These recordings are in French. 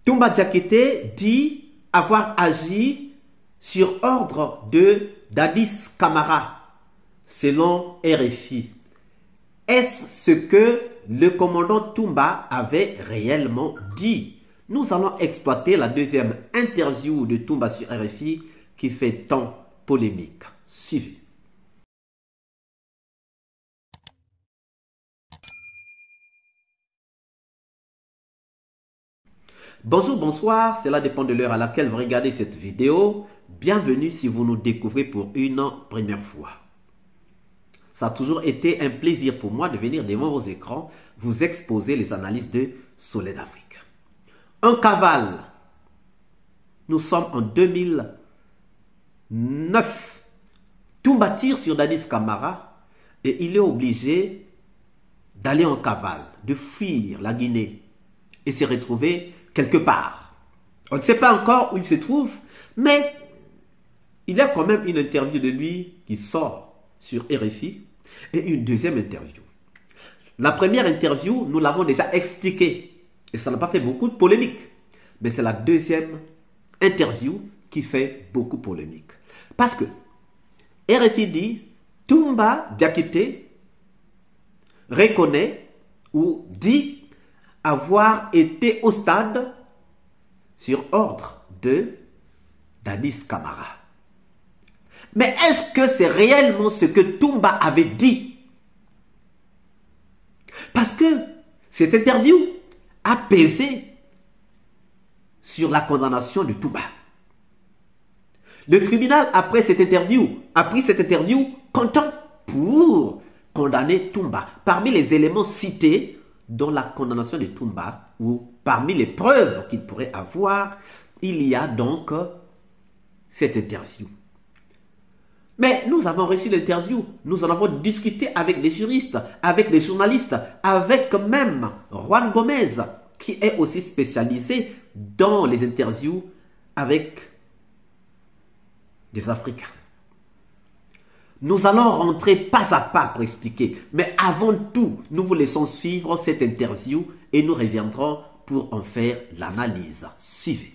Toumba Diakité dit avoir agi sur ordre de Dadis Camara, selon RFI. Est-ce ce que le commandant Toumba avait réellement dit? Nous allons exploiter la deuxième interview de Toumba sur RFI qui fait tant polémique. Suivez. Bonjour, bonsoir, cela dépend de l'heure à laquelle vous regardez cette vidéo. Bienvenue si vous nous découvrez pour une première fois. Ça a toujours été un plaisir pour moi de venir devant vos écrans vous exposer les analyses de Soleil d'Afrique. Un cavale. Nous sommes en 2009. Toumba tire sur Dadis Camara et il est obligé d'aller en cavale, de fuir la Guinée et se retrouver quelque part. On ne sait pas encore où il se trouve, mais il y a quand même une interview de lui qui sort sur RFI et une deuxième interview. La première interview, nous l'avons déjà expliqué et ça n'a pas fait beaucoup de polémique. Mais c'est la deuxième interview qui fait beaucoup de polémique. Parce que RFI dit Toumba Diakité reconnaît ou dit avoir été au stade sur ordre de Dadis Camara. Mais est-ce que c'est réellement ce que Toumba avait dit? Parce que cette interview a pesé sur la condamnation de Toumba. Le tribunal, après cette interview, a pris cette interview comptant pour condamner Toumba. Parmi les éléments cités dans la condamnation de Toumba, ou parmi les preuves qu'il pourrait avoir, il y a donc cette interview. Mais nous avons reçu l'interview, nous en avons discuté avec des juristes, avec des journalistes, avec même Juan Gomez, qui est aussi spécialisé dans les interviews avec des Africains. Nous allons rentrer pas à pas pour expliquer. Mais avant tout, nous vous laissons suivre cette interview et nous reviendrons pour en faire l'analyse. Suivez.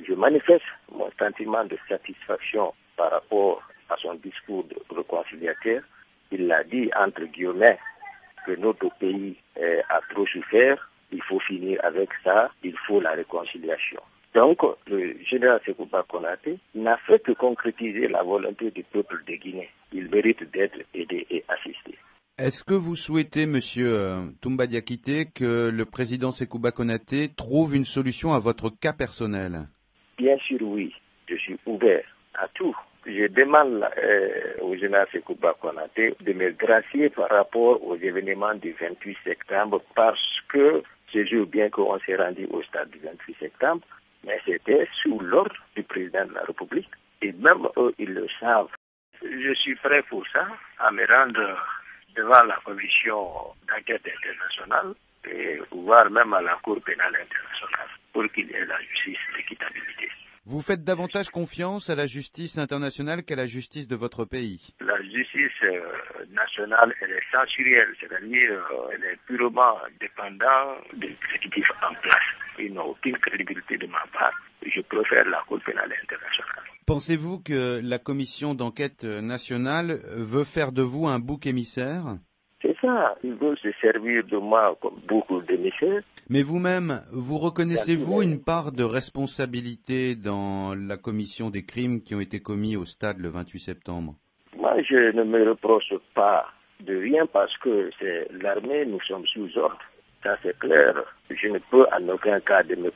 Je manifeste mon sentiment de satisfaction par rapport à son discours de réconciliateur. Il a dit, entre guillemets, que notre pays a trop souffert. Il faut finir avec ça. Il faut la réconciliation. Donc, le général Sékou Konaté n'a fait que concrétiser la volonté du peuple de Guinée. Il mérite d'être aidé et assisté. Est-ce que vous souhaitez, monsieur Toumba Diakité, que le président Sékou Konaté trouve une solution à votre cas personnel? Bien sûr, oui. Je suis ouvert à tout. Je demande au général Sékou Konaté de me gracier par rapport aux événements du 28 septembre parce que je jure bien qu'on s'est rendu au stade du 28 septembre. Mais c'était sous l'ordre du président de la République. Et même eux, ils le savent. Je suis prêt pour ça, à me rendre devant la commission d'enquête internationale et voire même à la Cour pénale internationale pour qu'il y ait la justice d'équitabilité. Vous faites davantage confiance à la justice internationale qu'à la justice de votre pays? La justice nationale, elle est censurielle, c'est-à-dire elle est purement dépendante de l'exécutif en place. Ils n'ont aucune crédibilité de ma part. Je préfère la Cour pénale internationale. Pensez-vous que la commission d'enquête nationale veut faire de vous un bouc émissaire? C'est ça, ils veulent se servir de moi comme beaucoup d'émissaires. Mais vous-même, vous reconnaissez-vous une part de responsabilité dans la commission des crimes qui ont été commis au stade le 28 septembre? Moi, je ne me reproche pas de rien parce que c'est l'armée, nous sommes sous ordre. Ça, c'est clair. Je ne peux en aucun cas de me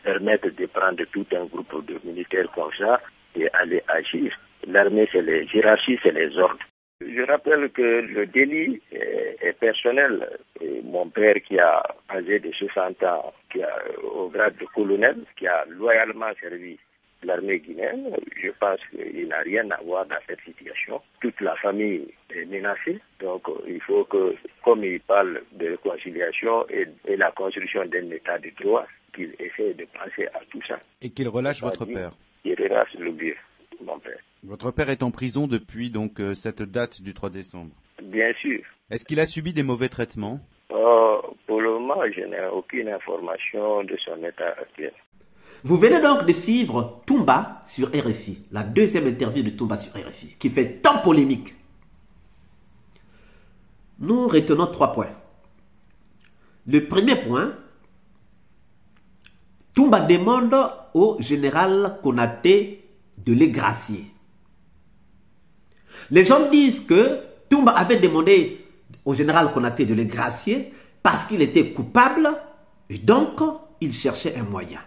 permettre de prendre tout un groupe de militaires comme ça et aller agir. L'armée, c'est les hiérarchies, c'est les ordres. Je rappelle que le délit est personnel. Et mon père qui a âgé de 60 ans, qui a au grade de colonel, qui a loyalement servi l'armée guinéenne, je pense qu'il n'a rien à voir dans cette situation. Toute la famille est menacée, donc il faut que, comme il parle de réconciliation et la construction d'un état de droit, qu'il essaie de penser à tout ça. Et qu'il relâche votre père? Il relâche le vieux, mon père. Votre père est en prison depuis donc cette date du 3 décembre. Bien sûr. Est-ce qu'il a subi des mauvais traitements? Pour le moment, sincèrement, je n'ai aucune information de son état actuel. Vous venez donc de suivre Toumba sur RFI, la deuxième interview de Toumba sur RFI, qui fait tant polémique. Nous retenons 3 points. Le premier point, Toumba demande au général Konaté de les gracier. Les gens disent que Toumba avait demandé au général Konaté de les gracier parce qu'il était coupable et donc il cherchait un moyen.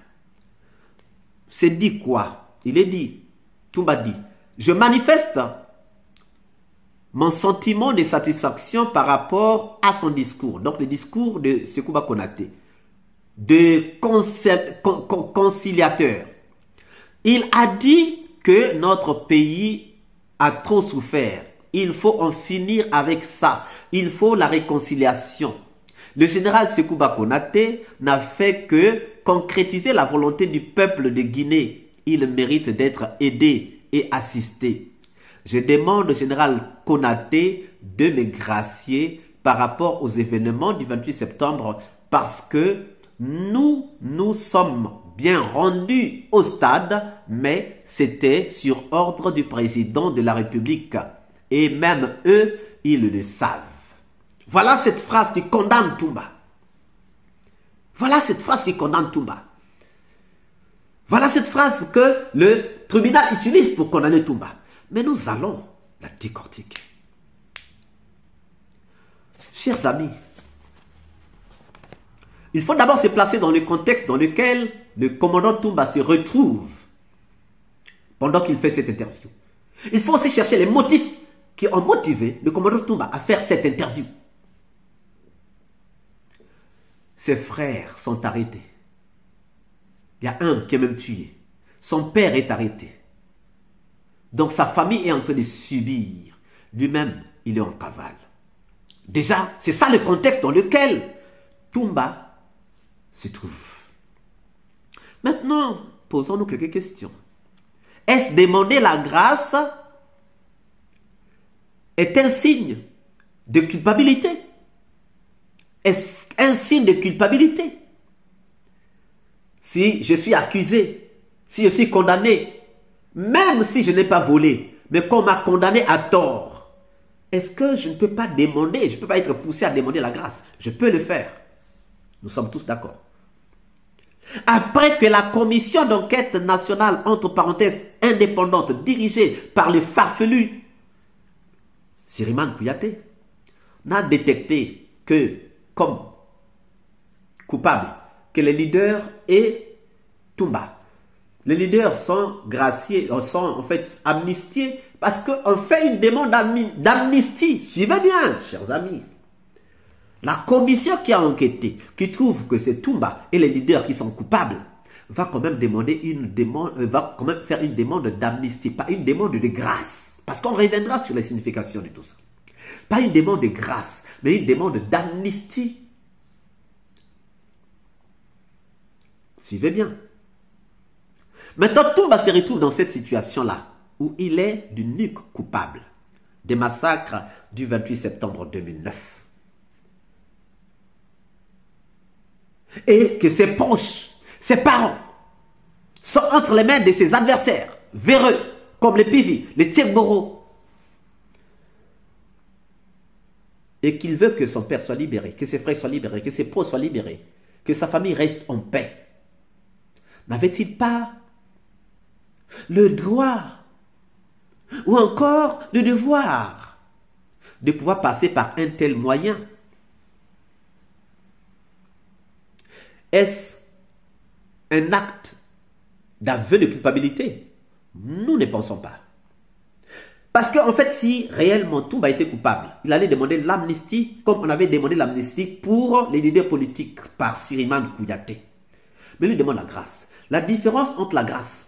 C'est dit quoi? Il est dit, Toumba dit, je manifeste mon sentiment de satisfaction par rapport à son discours. Donc le discours de Sekouba Konaté, de conciliateur. Il a dit que notre pays a trop souffert. Il faut en finir avec ça. Il faut la réconciliation. Le général Sekouba Konaté n'a fait que concrétiser la volonté du peuple de Guinée. Il mérite d'être aidé et assisté. Je demande au général Konaté de me gracier par rapport aux événements du 28 septembre parce que nous sommes bien rendus au stade, mais c'était sur ordre du président de la République. Et même eux, ils le savent. Voilà cette phrase qui condamne Toumba. Voilà cette phrase qui condamne Toumba. Voilà cette phrase que le tribunal utilise pour condamner Toumba. Mais nous allons la décortiquer. Chers amis, il faut d'abord se placer dans le contexte dans lequel le commandant Toumba se retrouve pendant qu'il fait cette interview. Il faut aussi chercher les motifs qui ont motivé le commandant Toumba à faire cette interview. Ses frères sont arrêtés. Il y a un qui est même tué. Son père est arrêté. Donc sa famille est en train de subir. Lui-même, il est en cavale. Déjà, c'est ça le contexte dans lequel Toumba se trouve. Maintenant, posons-nous quelques questions. Est-ce demander la grâce est un signe de culpabilité? Est-ce un signe de culpabilité? Si je suis accusé, si je suis condamné, même si je n'ai pas volé, mais qu'on m'a condamné à tort, est-ce que je ne peux pas demander, je ne peux pas être poussé à demander la grâce? Je peux le faire. Nous sommes tous d'accord. Après que la commission d'enquête nationale, entre parenthèses, indépendante, dirigée par le farfelu Siriman Kouyaté, n'a détecté que, comme coupable, que les leaders et Toumba. Les leaders sont graciés, sont en fait amnistiés parce qu'on fait une demande d'amnistie. Suivez bien, chers amis. La commission qui a enquêté, qui trouve que c'est Toumba et les leaders qui sont coupables, va quand même va quand même faire une demande d'amnistie, pas une demande de grâce. Parce qu'on reviendra sur les significations de tout ça. Pas une demande de grâce, mais une demande d'amnistie. Suivez bien. Maintenant, Toumba se retrouve dans cette situation-là, où il est d'unique coupable des massacres du 28 septembre 2009. Et que ses proches, ses parents, sont entre les mains de ses adversaires, véreux, comme les Pivi, les Tchekboro. Et qu'il veut que son père soit libéré, que ses frères soient libérés, que ses proches soient libérés, que sa famille reste en paix. N'avait-il pas le droit ou encore le devoir de pouvoir passer par un tel moyen? Est-ce un acte d'aveu de culpabilité? Nous ne pensons pas. Parce qu'en fait, si réellement Toumba était coupable, il allait demander l'amnistie comme on avait demandé l'amnistie pour les leaders politiques par Siriman Kouyaté. Mais lui demande la grâce. La différence entre la grâce,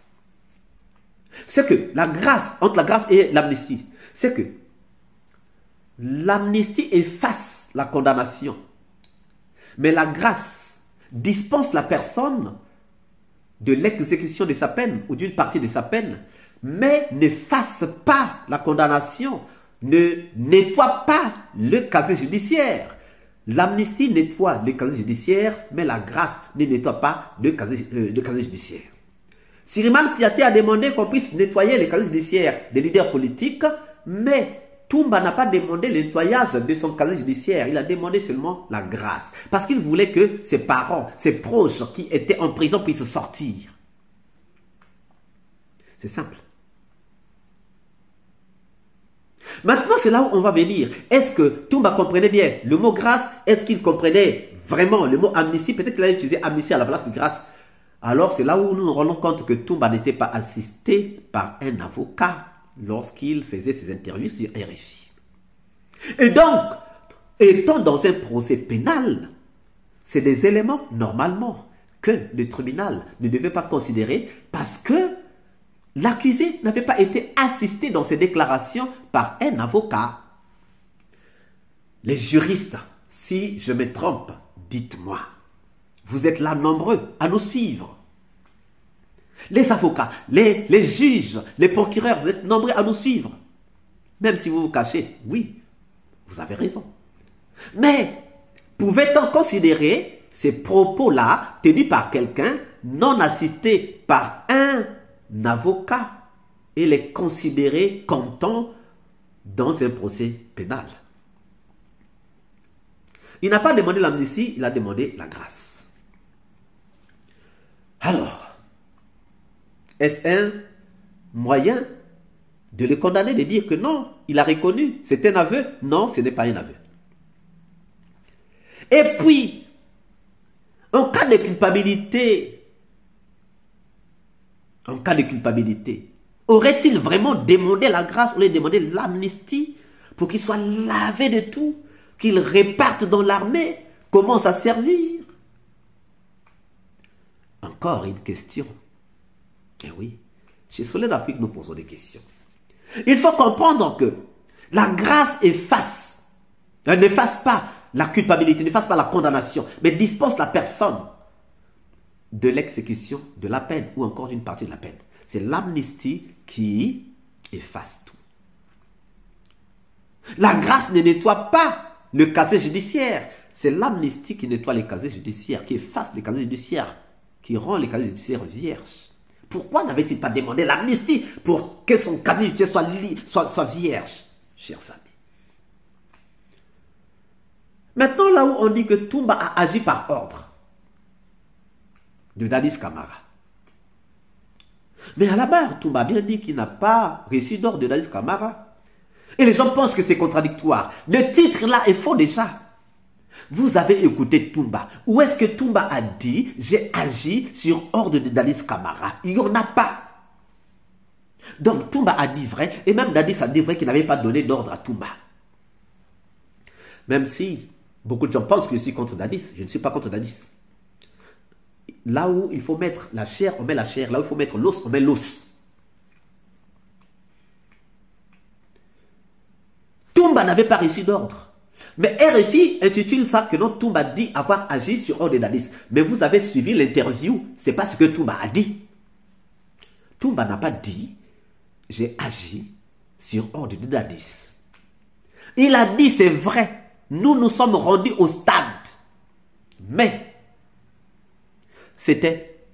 c'est que la grâce, entre la grâce et l'amnistie, c'est que l'amnistie efface la condamnation. Mais la grâce dispense la personne de l'exécution de sa peine ou d'une partie de sa peine, mais n'efface pas la condamnation, ne nettoie pas le casier judiciaire. l'amnistie nettoie le casier judiciaire, mais la grâce ne nettoie pas le casier judiciaire. Siriman Piaté a demandé qu'on puisse nettoyer le casier judiciaire des leaders politiques, mais Toumba n'a pas demandé le nettoyage de son casier judiciaire, il a demandé seulement la grâce. Parce qu'il voulait que ses parents, ses proches qui étaient en prison puissent sortir. C'est simple. Maintenant, c'est là où on va venir. Est-ce que Toumba comprenait bien le mot grâce? Est-ce qu'il comprenait vraiment le mot amnistie? Peut-être qu'il a utilisé amnistie à la place de grâce. Alors, c'est là où nous nous rendons compte que Toumba n'était pas assisté par un avocat lorsqu'il faisait ses interviews sur RFI. Et donc, étant dans un procès pénal, c'est des éléments, normalement, que le tribunal ne devait pas considérer parce que l'accusé n'avait pas été assisté dans ses déclarations par un avocat. Les juristes, si je me trompe, dites-moi. Vous êtes là nombreux à nous suivre. Les avocats, les juges, les procureurs, vous êtes nombreux à nous suivre. Même si vous vous cachez, oui, vous avez raison. Mais pouvait-on considérer ces propos-là tenus par quelqu'un non assisté par un avocat et les considérer comptant dans un procès pénal? Il n'a pas demandé l'amnistie, il a demandé la grâce. Alors, est-ce un moyen de le condamner, de dire que non, il a reconnu, c'est un aveu? Non, ce n'est pas un aveu. Et puis, en cas de culpabilité, aurait-il vraiment demandé la grâce ou demandé l'amnistie pour qu'il soit lavé de tout, qu'il reparte dans l'armée, commence à servir? Encore une question. Eh oui, chez Soleil d'Afrique, nous posons des questions. Il faut comprendre que la grâce n'efface pas la culpabilité, n'efface pas la condamnation, mais dispense la personne de l'exécution de la peine ou encore d'une partie de la peine. C'est l'amnistie qui efface tout. La grâce ne nettoie pas le casier judiciaire. C'est l'amnistie qui nettoie les casiers judiciaires, qui efface les casiers judiciaires, qui rend les casiers judiciaires vierges. Pourquoi n'avait-il pas demandé l'amnistie pour que son casier judiciaire soit vierge, chers amis? Maintenant, là où on dit que Toumba a agi par ordre de Dadis Camara. Mais à la barre, Toumba a bien dit qu'il n'a pas reçu d'ordre de Dadis Camara. Et les gens pensent que c'est contradictoire. Le titre là est faux déjà. Vous avez écouté Toumba. Où est-ce que Toumba a dit « J'ai agi sur ordre de Dadis Camara » Il n'y en a pas. Donc Toumba a dit vrai, et même Dadis a dit vrai qu'il n'avait pas donné d'ordre à Toumba. Même si beaucoup de gens pensent que je suis contre Dadis, je ne suis pas contre Dadis. Là où il faut mettre la chair, on met la chair. Là où il faut mettre l'os, on met l'os. Toumba n'avait pas reçu d'ordre. Mais RFI intitule ça que non, Toumba dit avoir agi sur ordre de Dadis. Mais vous avez suivi l'interview, c'est pas ce que Toumba a dit. Toumba n'a pas dit j'ai agi sur ordre de Dadis. Il a dit c'est vrai, nous sommes rendus au stade. Mais c'était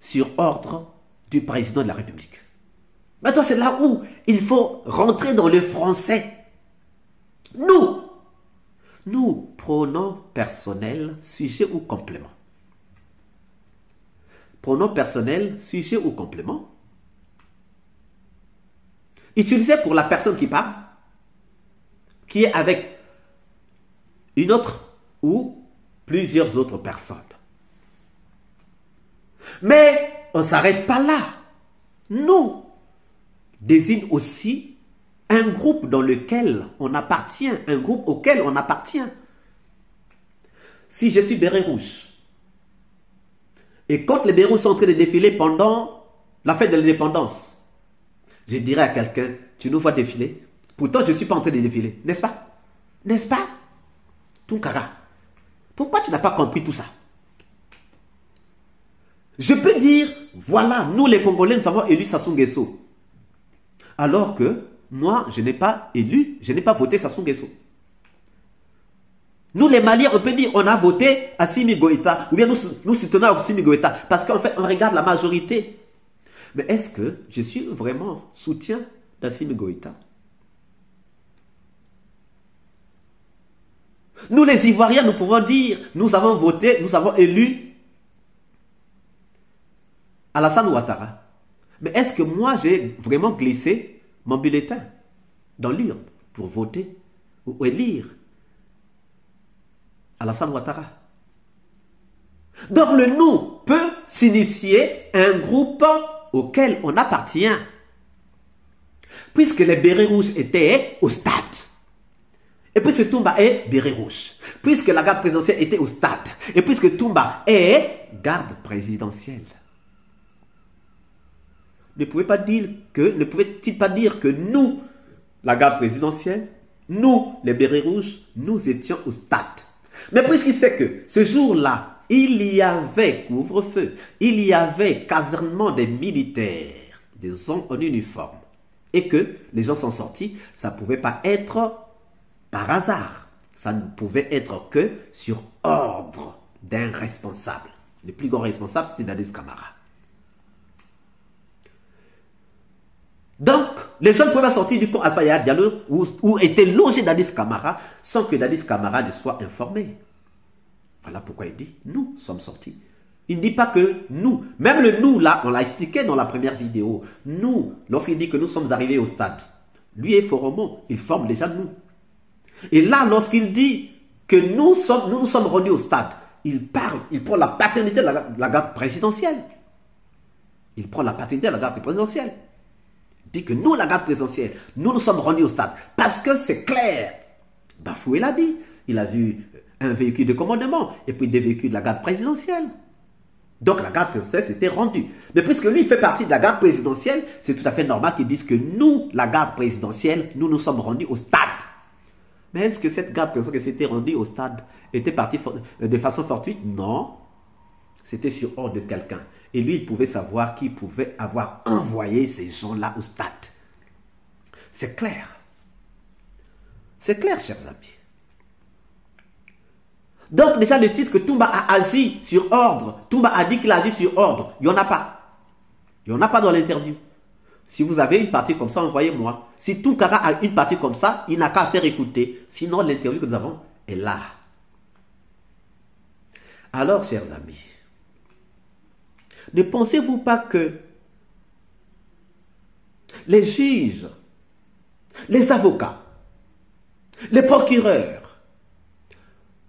sur ordre du président de la République. Maintenant c'est là où il faut rentrer dans le français. Nous, pronom personnel, sujet ou complément. Pronom personnel, sujet ou complément. Utilisé pour la personne qui parle, qui est avec une autre ou plusieurs autres personnes. Mais on ne s'arrête pas là. Nous désigne aussi un groupe dans lequel on appartient, un groupe auquel on appartient. Si je suis béret rouge, et quand les bérets rouges sont en train de défiler pendant la fête de l'indépendance, je dirais à quelqu'un, tu nous vois défiler, pourtant je ne suis pas en train de défiler, n'est-ce pas? N'est-ce pas? Tunkara, pourquoi tu n'as pas compris tout ça? Je peux dire, voilà, nous les Congolais, nous avons élu Sassou Nguesso. Alors que moi, je n'ai pas élu, je n'ai pas voté Sassou Nguesso. Nous, les Maliens, on peut dire on a voté Assimi Goïta, ou bien nous soutenons Assimi Goïta, parce qu'en fait, on regarde la majorité. Mais est-ce que je suis vraiment soutien d'Assimi Goïta? Nous, les Ivoiriens, nous pouvons dire, nous avons voté, nous avons élu Alassane Ouattara. Mais est-ce que moi, j'ai vraiment glissé mon bulletin dans l'urne pour voter ou élire Alassane Ouattara? Donc le nous peut signifier un groupe auquel on appartient. Puisque les bérets rouges étaient au stade. Et puisque Toumba est béret rouge. Puisque la garde présidentielle était au stade. Et puisque Toumba est garde présidentielle. Ne pouvait-il pas dire que nous, la garde présidentielle, nous, les bérets rouges, nous étions au stade. Mais puisqu'il sait que ce jour-là, il y avait couvre-feu, il y avait casernement des militaires, des hommes en uniforme, et que les gens sont sortis, ça ne pouvait pas être par hasard. Ça ne pouvait être que sur ordre d'un responsable. Le plus grand responsable, c'était Dadis Camara. Donc, les gens pouvaient sortir du camp Alpha Yahya Diallo où était logé Dadis Camara sans que Dadis Camara ne soit informé. Voilà pourquoi il dit, nous sommes sortis. Il ne dit pas que nous, même le nous là, on l'a expliqué dans la première vidéo. Nous, lorsqu'il dit que nous sommes arrivés au stade, lui et Foromon, il forme déjà nous. Et là, lorsqu'il dit que nous nous sommes rendus au stade, il parle, il prend la paternité de la garde présidentielle. Il prend la paternité de la garde présidentielle. Il dit que nous, la garde présidentielle, nous sommes rendus au stade. Parce que c'est clair. Bafoué l'a dit. Il a vu un véhicule de commandement et puis des véhicules de la garde présidentielle. Donc la garde présidentielle s'était rendue. Mais puisque lui, il fait partie de la garde présidentielle, c'est tout à fait normal qu'ils disent que nous, la garde présidentielle, nous sommes rendus au stade. Mais est-ce que cette garde présidentielle qui s'était rendue au stade était partie de façon fortuite? Non. C'était sur ordre de quelqu'un. Et lui, il pouvait savoir qui pouvait avoir envoyé ces gens-là au stade. C'est clair. C'est clair, chers amis. Donc, déjà, le titre que Toumba a agi sur ordre, Toumba a dit qu'il a agi sur ordre, il n'y en a pas. Il n'y en a pas dans l'interview. Si vous avez une partie comme ça, envoyez-moi. Si Tounkara a une partie comme ça, il n'a qu'à faire écouter. Sinon, l'interview que nous avons est là. Alors, chers amis, ne pensez-vous pas que les juges, les avocats, les procureurs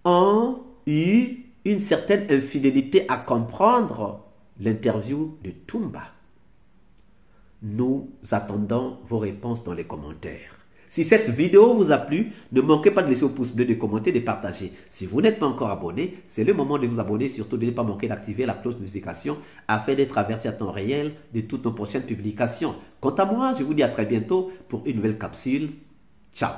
ont eu une certaine infidélité à comprendre l'interview de Toumba? Nous attendons vos réponses dans les commentaires. Si cette vidéo vous a plu, ne manquez pas de laisser au pouce bleu, de commenter, de partager. Si vous n'êtes pas encore abonné, c'est le moment de vous abonner. Surtout, de ne pas manquer d'activer la cloche de notification afin d'être averti à temps réel de toutes nos prochaines publications. Quant à moi, je vous dis à très bientôt pour une nouvelle capsule. Ciao!